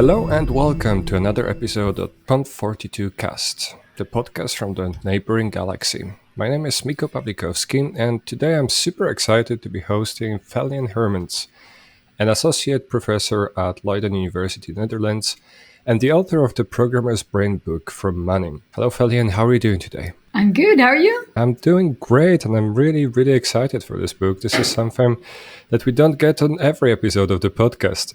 Hello and welcome to another episode of Conf42Cast, the podcast from the neighboring galaxy. My name is Miko Pawlikowski, and today I'm super excited to be hosting Felienne Hermans, an associate professor at Leiden University, Netherlands, and the author of the Programmer's Brain book from Manning. Hello, Felienne, how are you doing today? I'm good. How are you? I'm doing great, and I'm really, really excited for this book. This is something that we don't get on every episode of the podcast.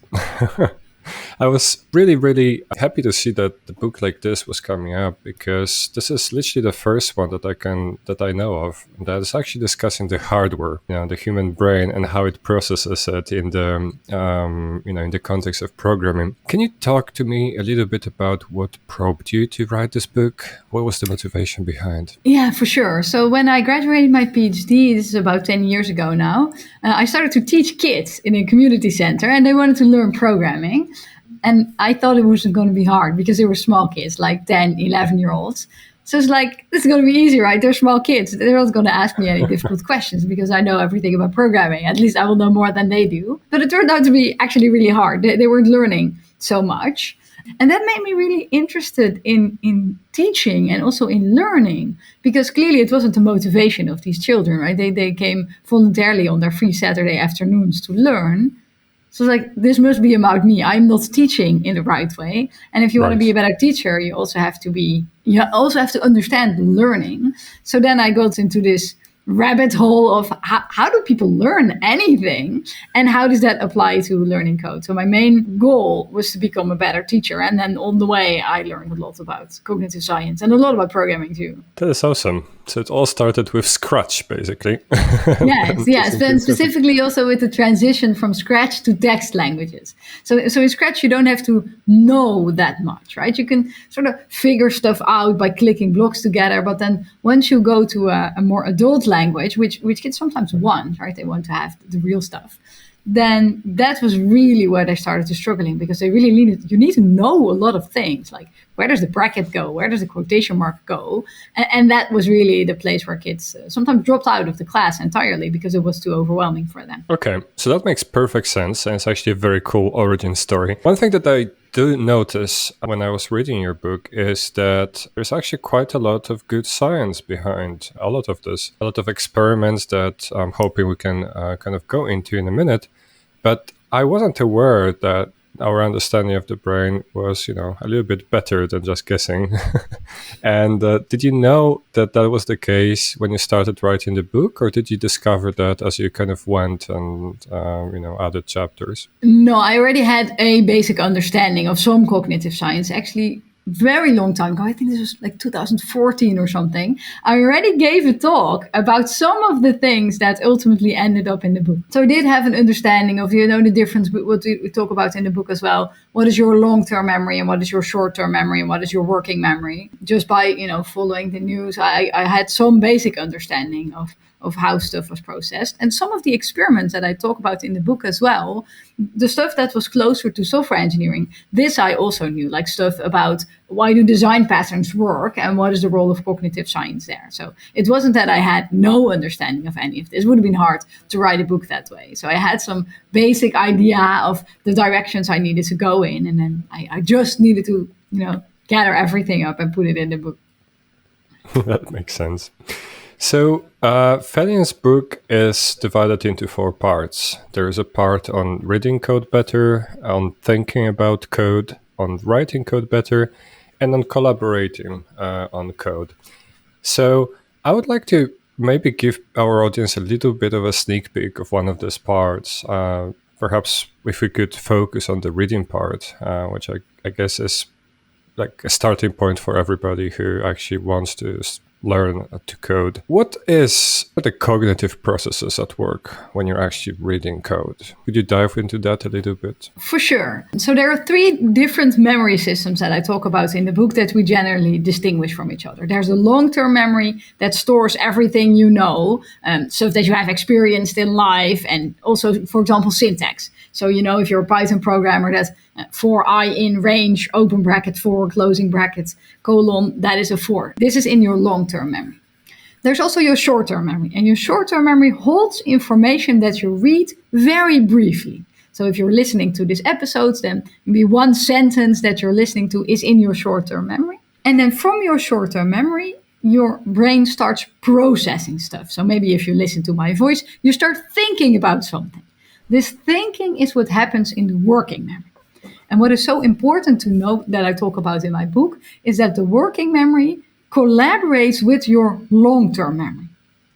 I was really, really happy to see that the book like this was coming up, because this is literally the first one that I know of that is actually discussing the hardware, the human brain and how it processes it in the in the context of programming. Can you talk to me a little bit about what prompted you to write this book? What was the motivation behind? Yeah, for sure. So when I graduated my PhD, this is about 10 years ago now, I started to teach kids in a community center, and they wanted to learn programming. And I thought it wasn't going to be hard because they were small kids, like 10, 11-year-olds. So it's like, this is going to be easy, right? They're small kids. They're not going to ask me any difficult questions because I know everything about programming. At least I will know more than they do. But it turned out to be actually really hard. They weren't learning so much. And that made me really interested in teaching and also in learning, because clearly it wasn't the motivation of these children, right? They came voluntarily on their free Saturday afternoons to learn. So it's like, this must be about me. I'm not teaching in the right way. And if you want to be a better teacher, you also have to understand learning. So then I got into this rabbit hole of how do people learn anything, and how does that apply to learning code? So my main goal was to become a better teacher, and then on the way I learned a lot about cognitive science and a lot about programming too. That is awesome. So it all started with Scratch, basically. Yes. Then specifically also with the transition from Scratch to text languages. So in Scratch, you don't have to know that much, right? You can sort of figure stuff out by clicking blocks together. But then once you go to a more adult language, which kids sometimes want, right? They want to have the real stuff. Then that was really where they started to struggling, because they really you need to know a lot of things, like where does the bracket go? Where does the quotation mark go? And that was really the place where kids sometimes dropped out of the class entirely because it was too overwhelming for them. Okay, so that makes perfect sense, and it's actually a very cool origin story. One thing that I do notice when I was reading your book is that there's actually quite a lot of good science behind a lot of this, a lot of experiments that I'm hoping we can kind of go into in a minute. But I wasn't aware that our understanding of the brain was, a little bit better than just guessing. And did you know that was the case when you started writing the book, or did you discover that as you kind of went and, added chapters? No, I already had a basic understanding of some cognitive science, actually. Very long time ago, I think this was like 2014 or something, I already gave a talk about some of the things that ultimately ended up in the book. So I did have an understanding of, the difference with what we talk about in the book as well. What is your long-term memory and what is your short-term memory and what is your working memory? Just by, following the news, I had some basic understanding of how stuff was processed. And some of the experiments that I talk about in the book as well, the stuff that was closer to software engineering, this I also knew, like stuff about why do design patterns work and what is the role of cognitive science there. So it wasn't that I had no understanding of any of this. It would have been hard to write a book that way. So I had some basic idea of the directions I needed to go in, and then I just needed to, gather everything up and put it in the book. That makes sense. So Felienne's book is divided into 4 parts. There is a part on reading code better, on thinking about code, on writing code better, and on collaborating on code. So I would like to maybe give our audience a little bit of a sneak peek of one of these parts. Perhaps if we could focus on the reading part, which I guess is like a starting point for everybody who actually wants to learn to code. What is the cognitive processes at work when you're actually reading code? Could you dive into that a little bit? For sure. So there are 3 different memory systems that I talk about in the book that we generally distinguish from each other. There's a long-term memory that stores everything you know, so that you have experienced in life, and also, for example, syntax. So, if you're a Python programmer, that's for I in range, open bracket, for closing brackets, colon, that is a for. This is in your long-term memory. There's also your short-term memory, and your short-term memory holds information that you read very briefly. So if you're listening to these episodes, then maybe one sentence that you're listening to is in your short-term memory. And then from your short-term memory, your brain starts processing stuff. So maybe if you listen to my voice, you start thinking about something. This thinking is what happens in the working memory. And what is so important to note that I talk about in my book is that the working memory collaborates with your long-term memory.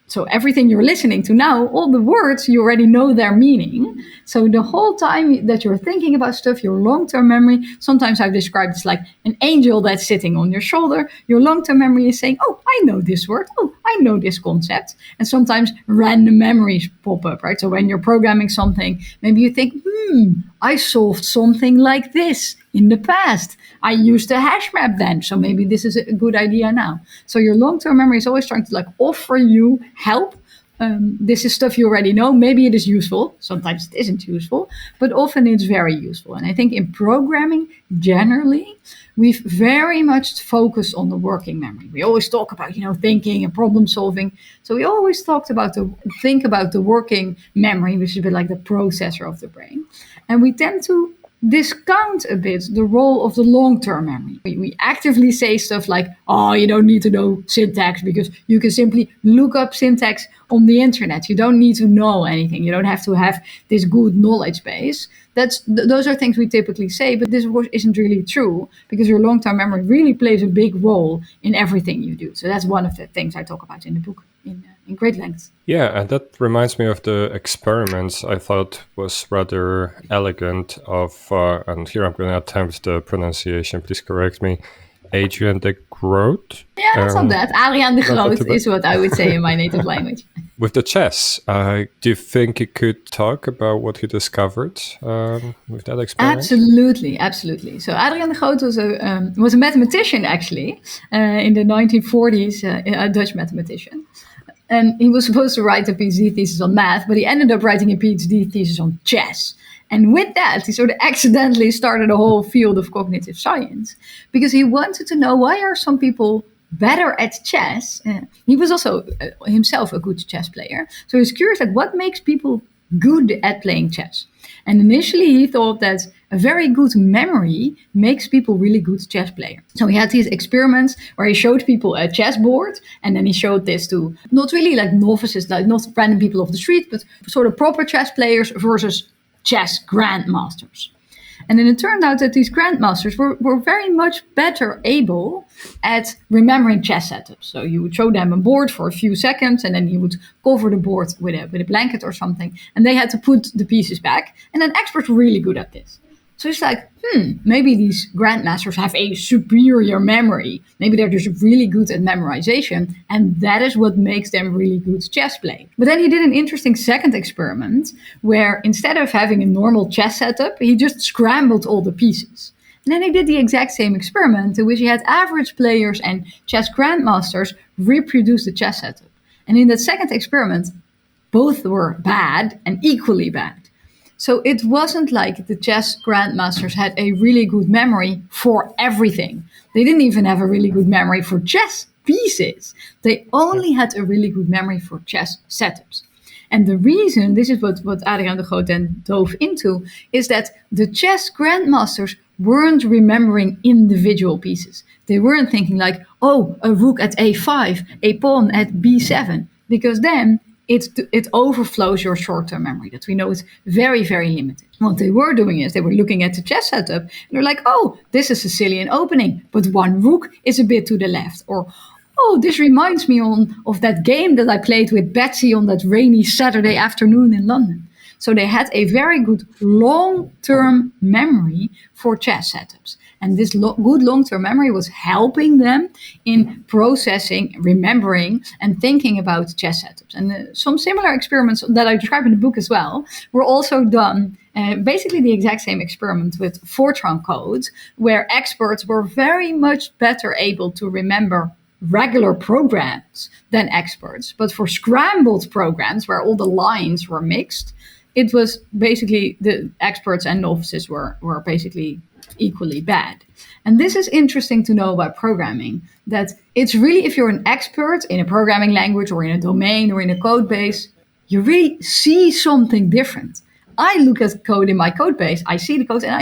So everything you're listening to now, all the words, you already know their meaning. So the whole time that you're thinking about stuff, your long-term memory, sometimes I've described it like an angel that's sitting on your shoulder. Your long-term memory is saying, oh, I know this word. Oh, I know this concept. And sometimes random memories pop up, right? So when you're programming something, maybe you think, I solved something like this in the past. I used a hash map then, so maybe this is a good idea now. So your long-term memory is always trying to like offer you help. This is stuff you already know. Maybe it is useful. Sometimes it isn't useful, but often it's very useful. And I think in programming, generally, we've very much focused on the working memory. We always talk about, thinking and problem solving. So we always think about the working memory, which is a bit like the processor of the brain. And we tend to discount a bit the role of the long-term memory. We actively say stuff like, oh, you don't need to know syntax because you can simply look up syntax on the internet. You don't need to know anything. You don't have to have this good knowledge base. Those are things we typically say, but this of course isn't really true because your long-term memory really plays a big role in everything you do. So that's one of the things I talk about in the book in great length. Yeah, and that reminds me of the experiments I thought was rather elegant of, and here I'm going to attempt the pronunciation, please correct me, Adrian de Groot. Yeah, that's not bad. Adriaan de Groot is what I would say in my native language. With the chess, do you think you could talk about what he discovered with that experiment? Absolutely. So Adriaan de Groot was a mathematician, actually, in the 1940s, a Dutch mathematician. And he was supposed to write a PhD thesis on math, but he ended up writing a PhD thesis on chess. And with that, he sort of accidentally started a whole field of cognitive science because he wanted to know why are some people better at chess. He was also himself a good chess player. So he was curious, like, what makes people good at playing chess? And initially he thought that a very good memory makes people really good chess players. So he had these experiments where he showed people a chessboard, and then he showed this to not really like novices, like not random people off the street, but sort of proper chess players versus chess grandmasters. And then it turned out that these grandmasters were very much better able at remembering chess setups. So you would show them a board for a few seconds, and then you would cover the board with a blanket or something, and they had to put the pieces back. And then experts were really good at this. So it's like, maybe these grandmasters have a superior memory. Maybe they're just really good at memorization, and that is what makes them really good chess players. But then he did an interesting second experiment where instead of having a normal chess setup, he just scrambled all the pieces. And then he did the exact same experiment in which he had average players and chess grandmasters reproduce the chess setup. And in that second experiment, both were bad and equally bad. So it wasn't like the chess grandmasters had a really good memory for everything. They didn't even have a really good memory for chess pieces. They only had a really good memory for chess setups. And the reason, this is what Adriaan de Groot then dove into, is that the chess grandmasters weren't remembering individual pieces. They weren't thinking like, oh, a rook at a5, a pawn at b7, because then it overflows your short-term memory that we know is very, very limited. What they were doing is they were looking at the chess setup and they're like, oh, this is a Sicilian opening, but one rook is a bit to the left. Or, oh, this reminds me of that game that I played with Betsy on that rainy Saturday afternoon in London. So they had a very good long-term memory for chess setups. And this good long-term memory was helping them in processing, remembering, and thinking about chess setups. And some similar experiments that I describe in the book as well were also done, basically the exact same experiment with Fortran codes, where experts were very much better able to remember regular programs than experts. But for scrambled programs, where all the lines were mixed, it was basically the experts and novices were basically equally bad. And this is interesting to know about programming, that it's really, if you're an expert in a programming language or in a domain or in a code base, you really see something different. I look at code in my code base, I see the code, and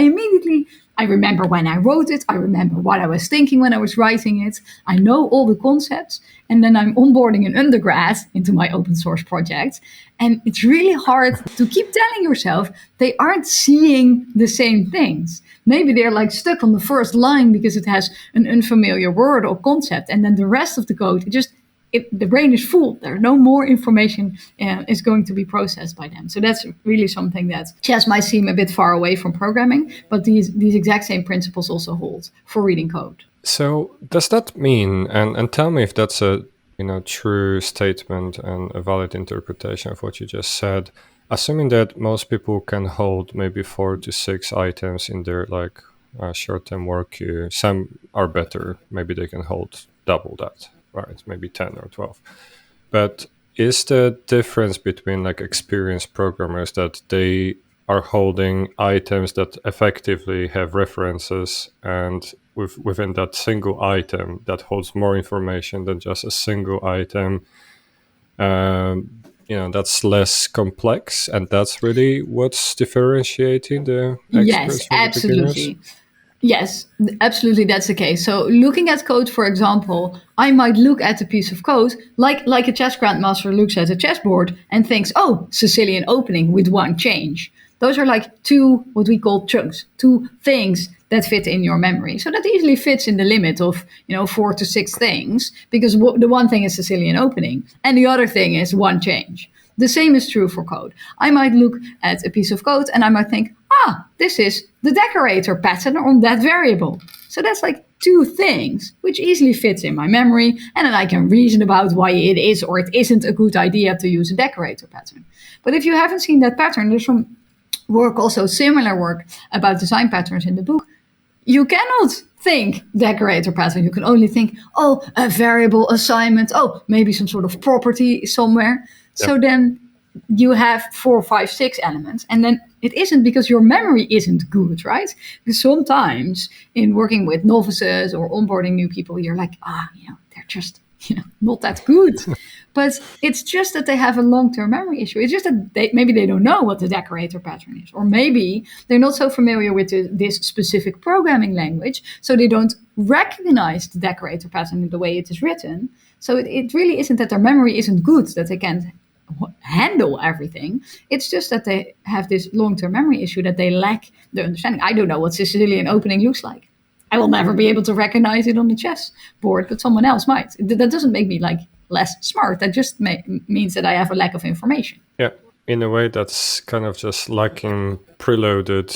I remember when I wrote it. I remember what I was thinking when I was writing it. I know all the concepts. And then I'm onboarding an undergrad into my open source project. And it's really hard to keep telling yourself they aren't seeing the same things. Maybe they're like stuck on the first line because it has an unfamiliar word or concept. And then the rest of the code, the brain is full. There's no more information is going to be processed by them. So that's really something that chess might seem a bit far away from programming, but these exact same principles also hold for reading code. So does that mean, and tell me if that's a true statement and a valid interpretation of what you just said, assuming that most people can hold maybe 4 to 6 items in their short-term work queue, some are better, maybe they can hold double that. Right, maybe 10 or 12. But is the difference between experienced programmers that they are holding items that effectively have references, and within that single item that holds more information than just a single item, that's less complex, and that's really what's differentiating the experts from the beginners? Yes, absolutely, that's the case. So looking at code, for example, I might look at a piece of code like a chess grandmaster looks at a chessboard and thinks, oh, Sicilian opening with one change. Those are like two, what we call chunks, two things that fit in your memory. So that easily fits in the limit of 4 to 6 things, because the one thing is Sicilian opening and the other thing is one change. The same is true for code. I might look at a piece of code and I might think, this is the decorator pattern on that variable. So that's like 2 things, which easily fits in my memory. And then I can reason about why it is or it isn't a good idea to use a decorator pattern. But if you haven't seen that pattern, there's some work, also similar work about design patterns in the book. You cannot think decorator pattern. You can only think, a variable assignment. Maybe some sort of property somewhere. Yep. So then you have 4, 5, 6 elements. And then it isn't because your memory isn't good, right? Because sometimes in working with novices or onboarding new people, you're like, they're just not that good. But it's just that they have a long-term memory issue. It's just that maybe they don't know what the decorator pattern is. Or maybe they're not so familiar with this specific programming language, so they don't recognize the decorator pattern in the way it is written. So it really isn't that their memory isn't good, that they can't handle everything. It's just that they have this long-term memory issue, that they lack the understanding. I don't know what Sicilian opening looks like. I will never be able to recognize it on the chess board, but someone else might. That doesn't make me less smart. That just means that I have a lack of information. Yeah, in a way, that's kind of just lacking preloaded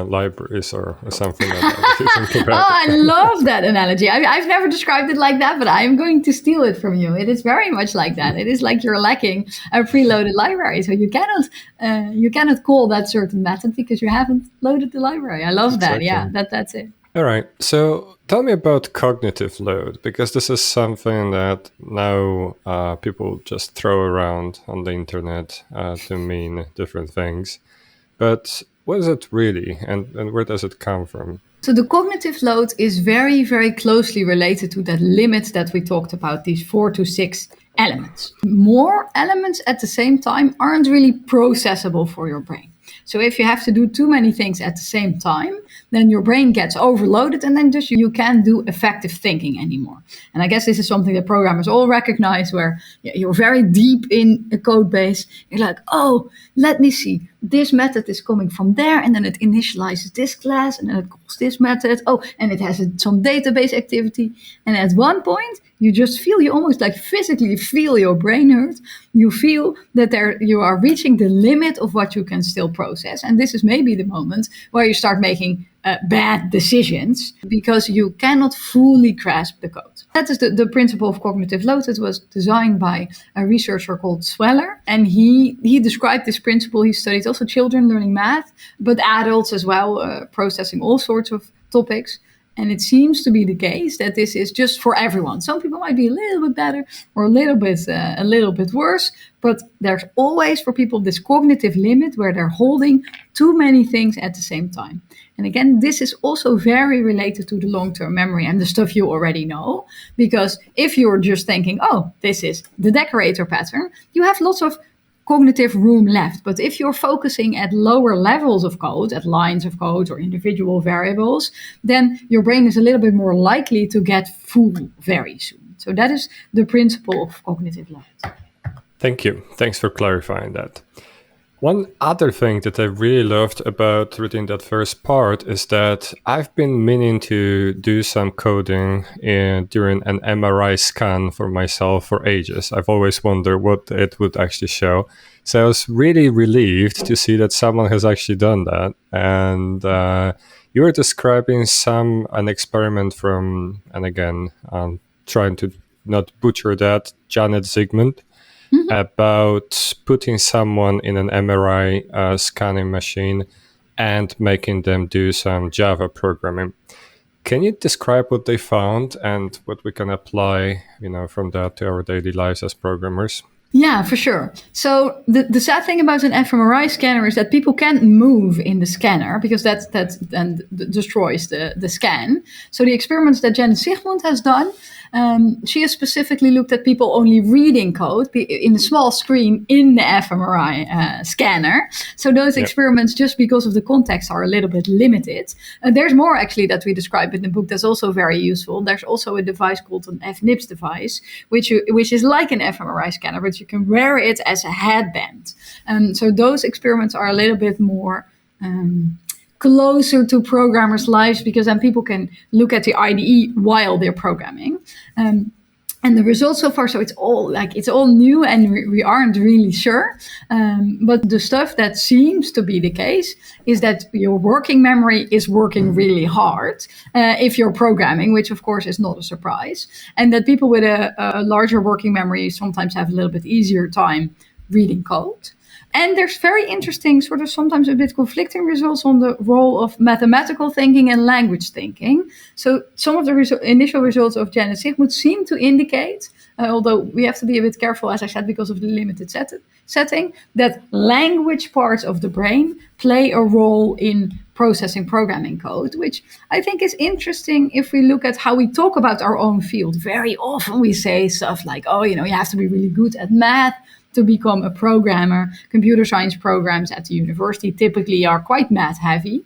libraries or something like that. I love that analogy. I've never described it like that, but I'm going to steal it from you. It is very much like that. It is like you're lacking a preloaded library, so you cannot call that certain method because you haven't loaded the library. I love that. Yeah, that's it. All right. So tell me about cognitive load, because this is something that now people just throw around on the internet to mean different things. But what is it really, and where does it come from? So the cognitive load is very, very closely related to that limit that we talked about, these 4 to 6 elements. More elements at the same time aren't really processable for your brain. So if you have to do too many things at the same time, then your brain gets overloaded and then just you can't do effective thinking anymore. And I guess this is something that programmers all recognize, where you're very deep in a code base. You're like, let me see. This method is coming from there, and then it initializes this class, and then it calls this method. And it has some database activity. And at one point, you almost physically feel your brain hurt. You feel that you are reaching the limit of what you can still process. And this is maybe the moment where you start making bad decisions because you cannot fully grasp the code. That is the principle of cognitive load. It was designed by a researcher called Sweller. And he described this principle. He studied also children learning math, but adults as well, processing all sorts of topics. And it seems to be the case that this is just for everyone. Some people might be a little bit better or a little bit worse, but there's always for people this cognitive limit where they're holding too many things at the same time. And again, this is also very related to the long-term memory and the stuff you already know. Because if you're just thinking, this is the decorator pattern, you have lots of cognitive room left. But if you're focusing at lower levels of code, at lines of code or individual variables, then your brain is a little bit more likely to get full very soon. So that is the principle of cognitive load. Thank you. Thanks for clarifying that. One other thing that I really loved about reading that first part is that I've been meaning to do some coding during an MRI scan for myself for ages. I've always wondered what it would actually show. So I was really relieved to see that someone has actually done that. And you were describing an experiment from, and again, I'm trying to not butcher that, Janet Zygmunt. Mm-hmm. About putting someone in an MRI scanning machine and making them do some Java programming. Can you describe what they found and what we can apply, from that to our daily lives as programmers? Yeah, for sure. So the sad thing about an fMRI scanner is that people can't move in the scanner because that then destroys the scan. So the experiments that Janet Zygmunt has done, she has specifically looked at people only reading code in a small screen in the fMRI scanner. So those experiments, just because of the context, are a little bit limited. There's more actually that we describe in the book that's also very useful. There's also a device called an fNIPS device, which is like an fMRI scanner, but you can wear it as a headband. So those experiments are a little bit more closer to programmers' lives because then people can look at the IDE while they're programming. And the results so far, so it's all new and we aren't really sure. But the stuff that seems to be the case is that your working memory is working really hard if you're programming, which of course is not a surprise. And that people with a larger working memory sometimes have a little bit easier time reading code. And there's very interesting, sort of sometimes a bit conflicting results on the role of mathematical thinking and language thinking. So some of the initial results of Janet Zygmunt seem to indicate, although we have to be a bit careful, as I said, because of the limited setting, that language parts of the brain play a role in processing programming code, which I think is interesting if we look at how we talk about our own field. Very often we say stuff like, you have to be really good at math to become a programmer. Computer science programs at the university typically are quite math heavy.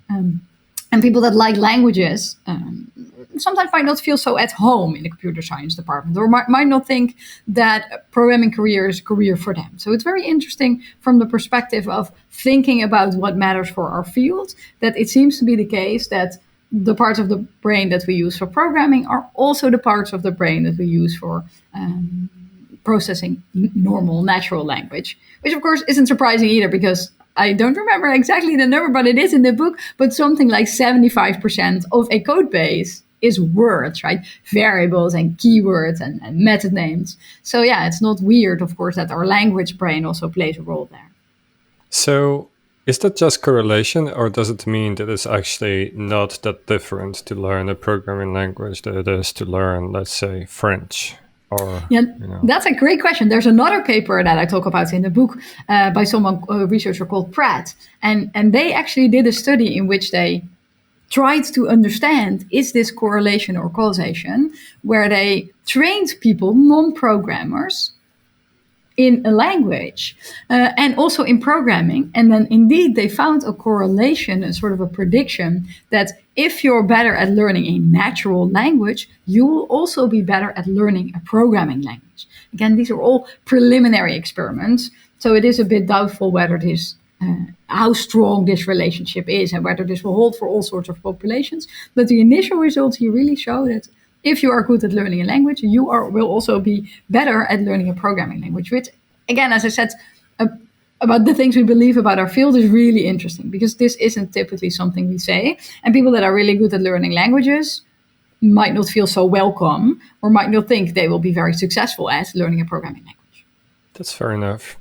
And people that like languages sometimes might not feel so at home in the computer science department or might not think that a programming career is a career for them. So it's very interesting from the perspective of thinking about what matters for our field, that it seems to be the case that the parts of the brain that we use for programming are also the parts of the brain that we use for processing normal, natural language, which of course isn't surprising either because I don't remember exactly the number, but it is in the book, but something like 75% of a code base is words, right? Variables and keywords and method names. So yeah, it's not weird, of course, that our language brain also plays a role there. So is that just correlation, or does it mean that it's actually not that different to learn a programming language that it is to learn, let's say, French? That's a great question. There's another paper that I talk about in the book by a researcher called Pratt. And they actually did a study in which they tried to understand, is this correlation or causation, where they trained people, non-programmers, in a language and also in programming. And then indeed they found a correlation, a sort of a prediction that if you're better at learning a natural language, you will also be better at learning a programming language. Again, these are all preliminary experiments. So it is a bit doubtful whether this, how strong this relationship is and whether this will hold for all sorts of populations. But the initial results here really show that if you are good at learning a language, you will also be better at learning a programming language, which, again, as I said, about the things we believe about our field is really interesting because this isn't typically something we say. And people that are really good at learning languages might not feel so welcome or might not think they will be very successful at learning a programming language. That's fair enough.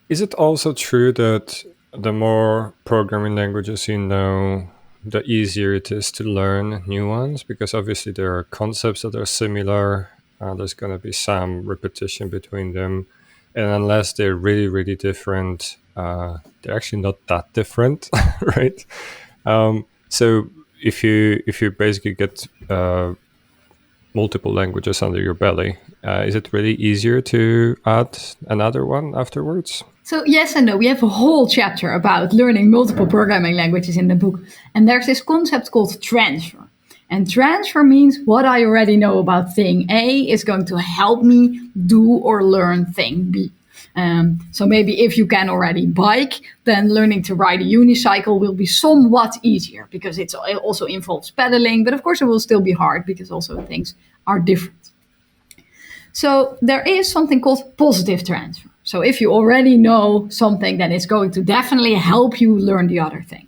Is it also true that the more programming languages you know, the easier it is to learn new ones? Because obviously there are concepts that are similar. There's going to be some repetition between them. And unless they're really, really different, they're actually not that different, right? So if you basically get multiple languages under your belly, is it really easier to add another one afterwards? So yes and no. We have a whole chapter about learning multiple programming languages in the book. And there's this concept called transfer. And transfer means what I already know about thing A is going to help me do or learn thing B. So maybe if you can already bike, then learning to ride a unicycle will be somewhat easier because it also involves pedaling. But of course, it will still be hard because also things are different. So there is something called positive transfer. So if you already know something, then it's going to definitely help you learn the other thing.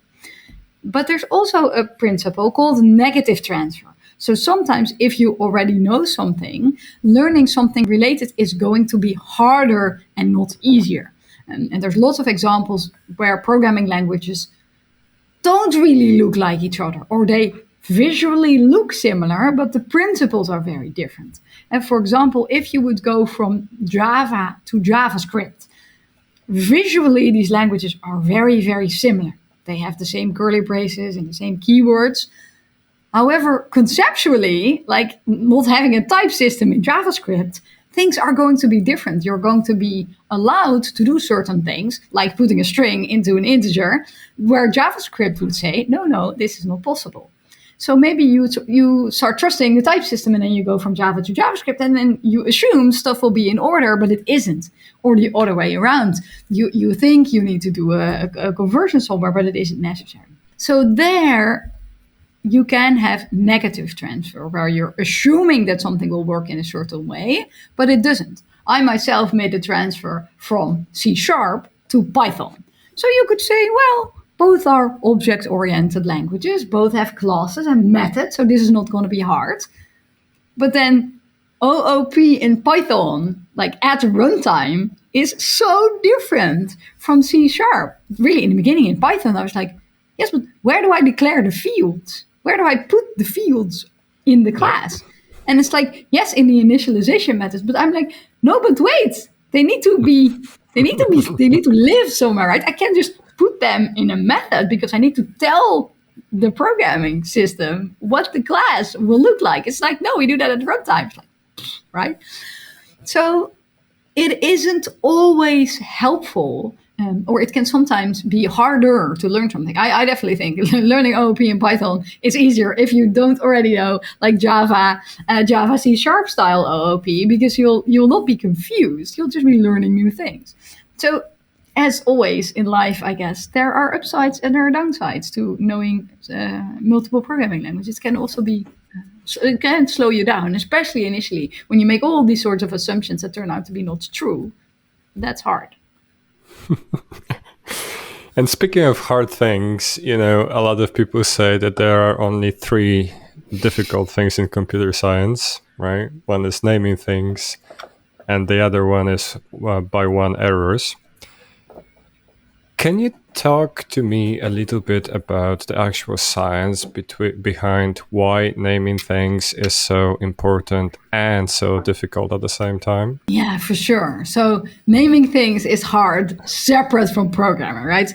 But there's also a principle called negative transfer. So sometimes if you already know something, learning something related is going to be harder and not easier. And there's lots of examples where programming languages don't really look like each other, or they visually look similar, but the principles are very different. And for example, if you would go from Java to JavaScript, visually these languages are very, very similar. They have the same curly braces and the same keywords. However, conceptually, like not having a type system in JavaScript, things are going to be different. You're going to be allowed to do certain things, like putting a string into an integer, where JavaScript would say, no, this is not possible. So maybe you start trusting the type system and then you go from Java to JavaScript and then you assume stuff will be in order, but it isn't. Or the other way around. You think you need to do a conversion somewhere, but it isn't necessary. So there you can have negative transfer where you're assuming that something will work in a certain way, but it doesn't. I myself made a transfer from C# to Python. So you could say, well, both are object-oriented languages, both have classes and methods, so this is not going to be hard. But then OOP in Python, like at runtime, is so different from C#. Really, in the beginning in Python, I was like, yes, but where do I declare the fields? Where do I put the fields in the class? And it's like, yes, in the initialization methods, but I'm like, no, but wait, they need to live somewhere, right? I can't just put them in a method because I need to tell the programming system what the class will look like. It's like, no, we do that at runtime. It's like, right? So it isn't always helpful, or it can sometimes be harder to learn something. I definitely think learning OOP in Python is easier if you don't already know like Java C# style OOP, because you'll not be confused. You'll just be learning new things. So as always in life, I guess, there are upsides and there are downsides to knowing multiple programming languages. It can also be, it can slow you down, especially initially when you make all these sorts of assumptions that turn out to be not true. That's hard. And speaking of hard things, a lot of people say that there are only 3 difficult things in computer science, right? One is naming things, and the other one is by one errors. Can you talk to me a little bit about the actual science behind why naming things is so important and so difficult at the same time? Yeah, for sure. So naming things is hard, separate from programming, right?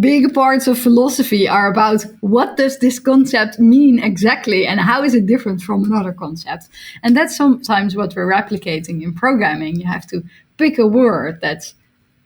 Big parts of philosophy are about what does this concept mean exactly and how is it different from another concept. And that's sometimes what we're replicating in programming. You have to pick a word that's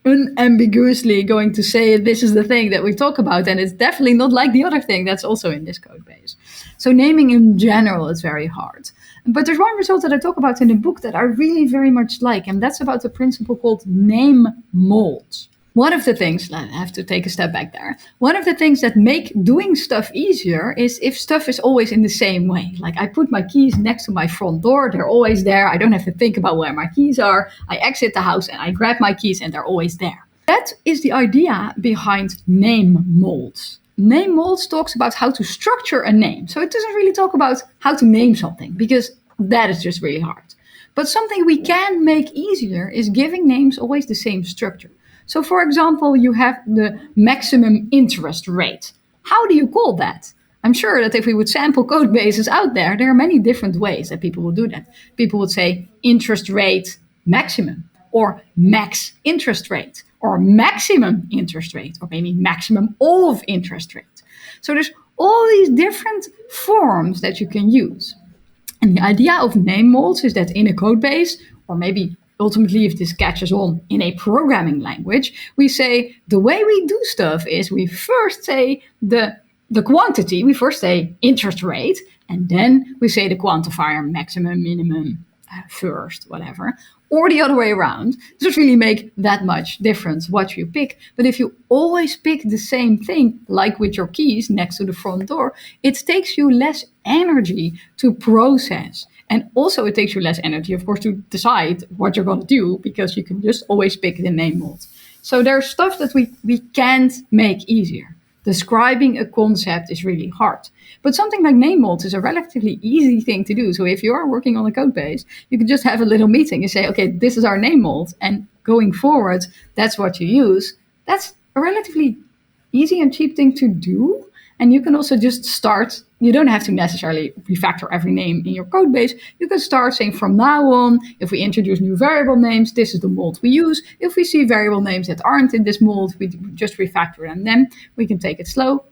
unambiguously going to say this is the thing that we talk about, and it's definitely not like the other thing that's also in this code base. So naming in general is very hard. But there's one result that I talk about in the book that I really very much like, and that's about the principle called name molds. One of the things, I have to take a step back there. One of the things that make doing stuff easier is if stuff is always in the same way. Like I put my keys next to my front door, they're always there. I don't have to think about where my keys are. I exit the house and I grab my keys and they're always there. That is the idea behind name molds. Name molds talks about how to structure a name. So it doesn't really talk about how to name something because that is just really hard. But something we can make easier is giving names always the same structure. So for example, you have the maximum interest rate. How do you call that? I'm sure that if we would sample code bases out there, there are many different ways that people would do that. People would say interest rate maximum, or max interest rate, or maximum interest rate, or maybe maximum of interest rate. So there's all these different forms that you can use. And the idea of name molds is that in a code base, or maybe ultimately if this catches on in a programming language, we say the way we do stuff is we first say the quantity, we first say interest rate, and then we say the quantifier maximum, minimum, first, whatever. Or the other way around. It doesn't really make that much difference what you pick. But if you always pick the same thing, like with your keys next to the front door, it takes you less energy to process. And also it takes you less energy, of course, to decide what you're going to do, because you can just always pick the name mold. So there's stuff that we can't make easier. Describing a concept is really hard. But something like name molds is a relatively easy thing to do. So if you are working on a code base, you can just have a little meeting and say, okay, this is our name mold. And going forward, that's what you use. That's a relatively easy and cheap thing to do. And you can also just start. You don't have to necessarily refactor every name in your code base. You can start saying from now on, if we introduce new variable names, this is the mold we use. If we see variable names that aren't in this mold, we just refactor them. Then we can take it slow.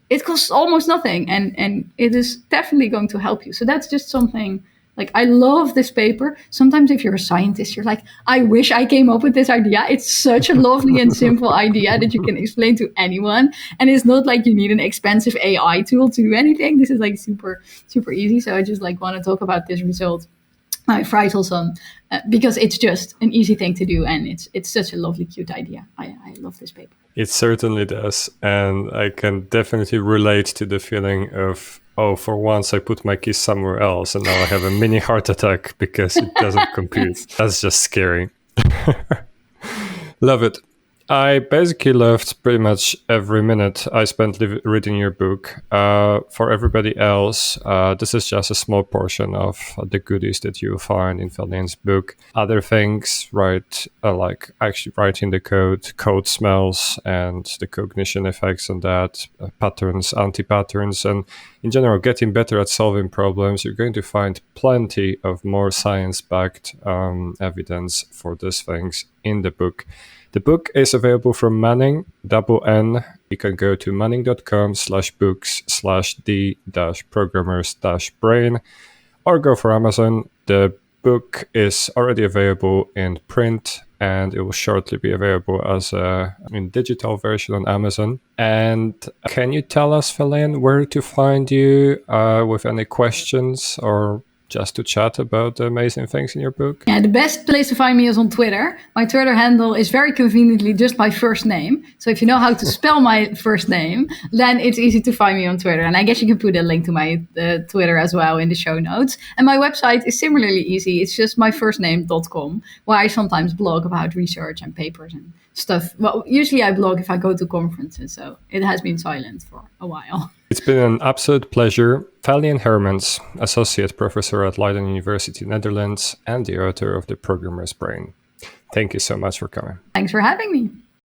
It costs almost nothing, and it is definitely going to help you. So that's just something. Like, I love this paper. Sometimes if you're a scientist, you're like, I wish I came up with this idea. It's such a lovely and simple idea that you can explain to anyone. And it's not like you need an expensive AI tool to do anything. This is like super, super easy. So I just like want to talk about this result. I frightle some because it's just an easy thing to do. And it's such a lovely, cute idea. I love this paper. It certainly does. And I can definitely relate to the feeling of, oh, for once I put my keys somewhere else and now I have a mini heart attack because it doesn't compute. That's just scary. Love it. I basically loved pretty much every minute I spent reading your book. For everybody else, this is just a small portion of the goodies that you'll find in Felienne's book. Other things, right, like actually writing the code smells and the cognition effects on that, patterns, anti-patterns, and in general, getting better at solving problems. You're going to find plenty of more science-backed evidence for these things in the book. The book is available from Manning, N. You can go to manning.com/books/d-programmers-brain or go for Amazon. The book is already available in print and it will shortly be available as in digital version on Amazon. And can you tell us, Felienne, where to find you with any questions or just to chat about the amazing things in your book? Yeah, the best place to find me is on Twitter. My Twitter handle is very conveniently just my first name. So if you know how to spell my first name, then it's easy to find me on Twitter. And I guess you can put a link to my Twitter as well in the show notes. And my website is similarly easy. It's just myfirstname.com, where I sometimes blog about research and papers and stuff. Well, usually I blog if I go to conferences, so it has been silent for a while. It's been an absolute pleasure. Felienne Hermans, Associate Professor at Leiden University, Netherlands, and the author of The Programmer's Brain. Thank you so much for coming. Thanks for having me.